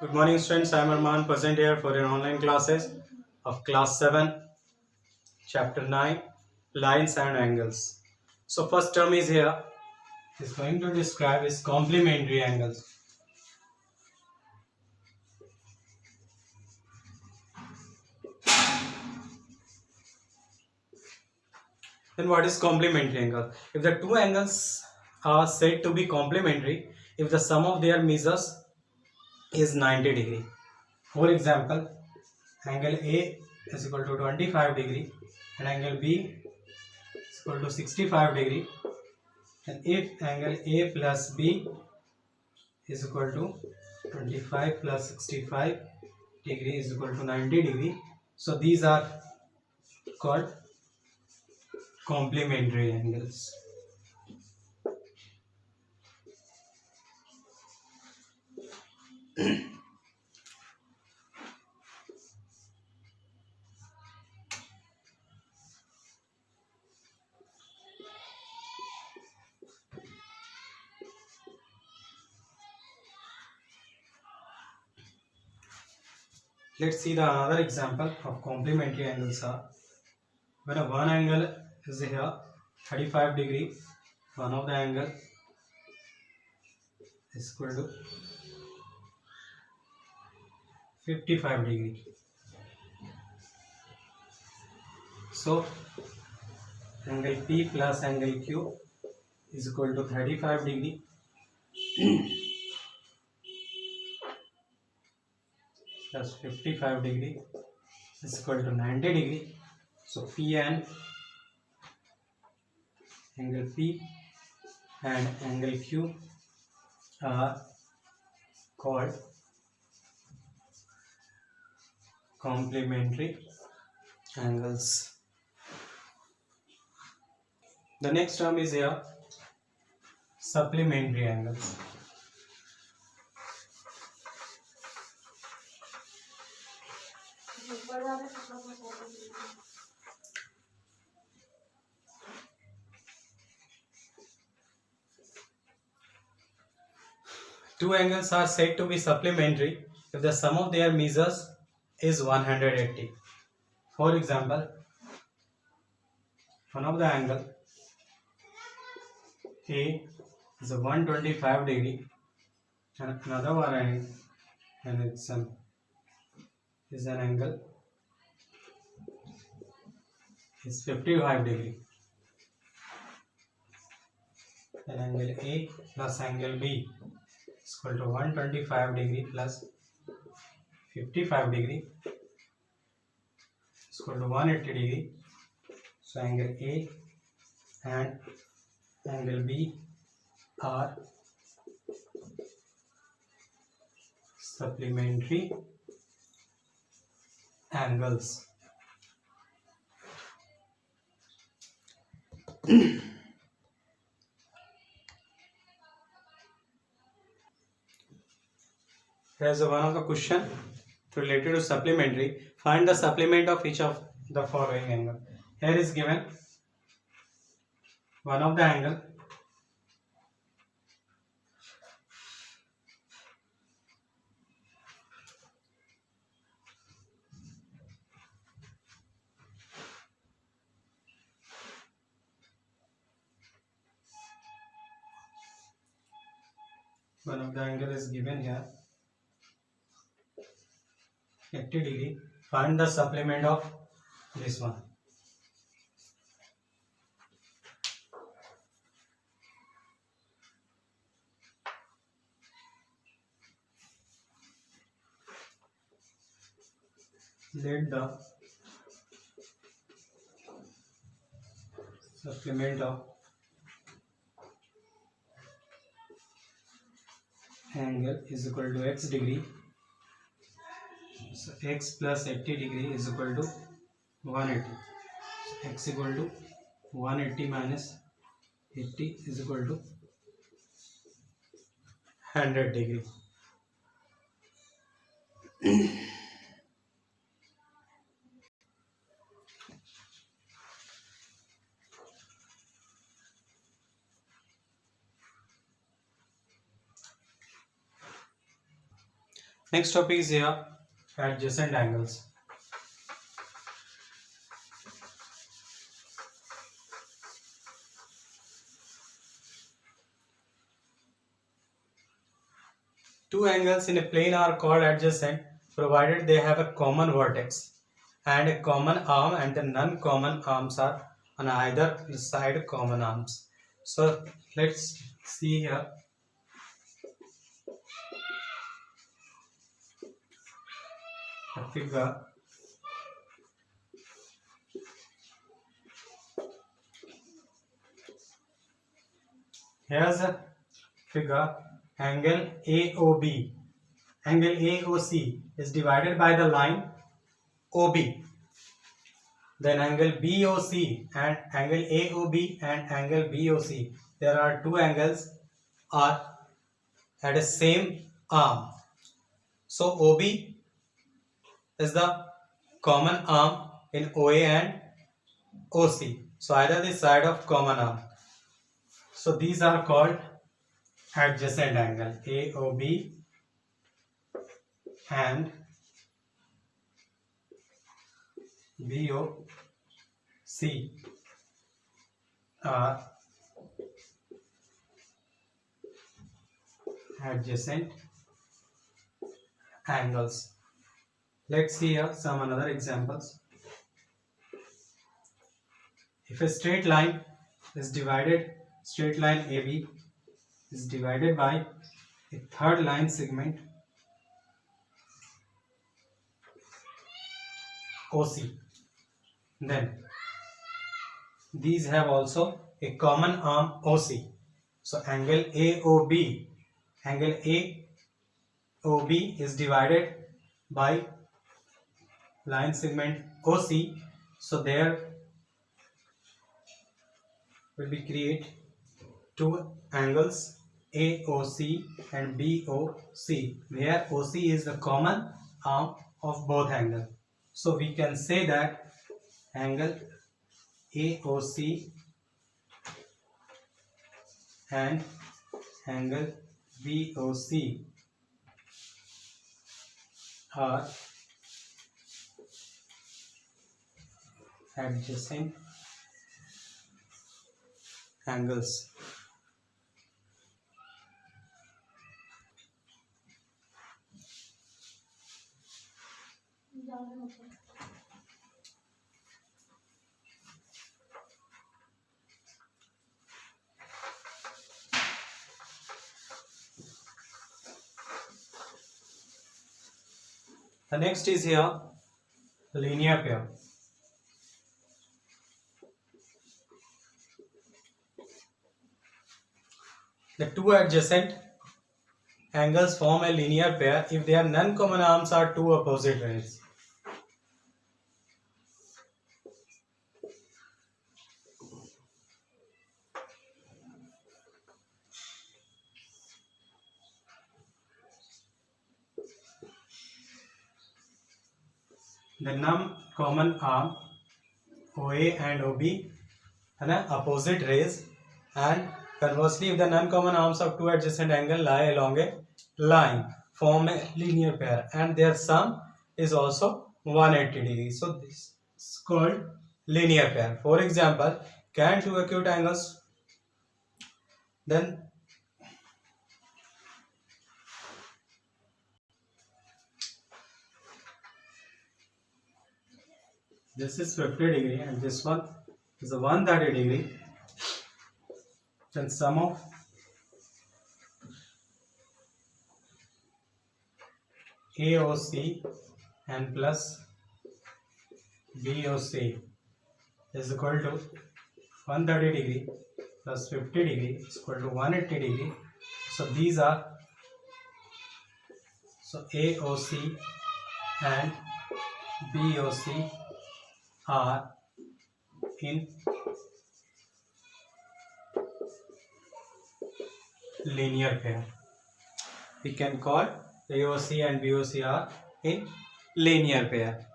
Good morning students, I am Arman present here for your online classes of class 7 chapter 9 lines and angles. So first term is here is going to describe is complementary angles. Then what is complementary angle? If the two angles are said to be complementary if the sum of their measures is 90 degree. For example, angle A is equal to 25 degree and angle B is equal to 65 degree, and if angle A plus B is equal to 25 plus 65 degree is equal to 90 degree, so these are called complementary angles. Let's see the another example of complementary angles are when a one angle is here 35 degree, one of the angle is equal to 55 degree. So angle P plus angle Q is equal to 35 degree plus 55 degree is equal to 90 degree. So P and angle P and angle Q are called complementary angles. The next term is here supplementary angles. Two angles are said to be supplementary if the sum of their measures is 180. For example, one of the angle A is a 125 degree and another one and it's is an angle is 55 degree. Then angle A plus angle B is equal to 125 degree plus 55 degree is equal to 180 degree. So angle A and angle B are supplementary angles. Here's one of the question related to supplementary. Find the supplement of each of the following angle. Here is given one of the angle is given here 80 degree. Find the supplement of this one. Let the supplement of angle is equal to x degree. So x plus 80 degree is equal to 180. So x equal to 180 minus 80 is equal to 100 degree. Next topic is here adjacent angles. Two angles in a plane are called adjacent provided they have a common vertex and a common arm, and the non-common arms are on either side common arms. So let's see here. A figure. Here's a figure. Angle AOB, angle AOC is divided by the line OB. Then angle BOC and angle AOB and angle BOC. There are two angles are at the same arm. So OB is the common arm in OA and OC. So either the side of common arm. So these are called adjacent angle. AOB and BOC are adjacent angles. Let's see here some another examples. If a straight line is divided, straight line AB is divided by a third line segment OC, then these have also a common arm OC. So angle AOB, angle AOB is divided by line segment OC. So there will be create two angles AOC and BOC, where OC is the common arm of both angles. So we can say that angle AOC and angle BOC are adjacent angles. The next is here linear pair. The two adjacent angles form a linear pair if their non-common arms are two opposite rays. The non-common arm OA and OB are opposite rays, and conversely, if the non-common arms of two adjacent angles lie along a line, form a linear pair, and their sum is also 180 degrees. So this is called linear pair. For example, can two acute angles then this is 50 degree and this one is a 130 degree, then sum of AOC and plus BOC is equal to 130 degree plus 50 degree is equal to 180 degree. So these are, so AOC and BOC are in linear pair. We can call AOC and BOC are in linear pair.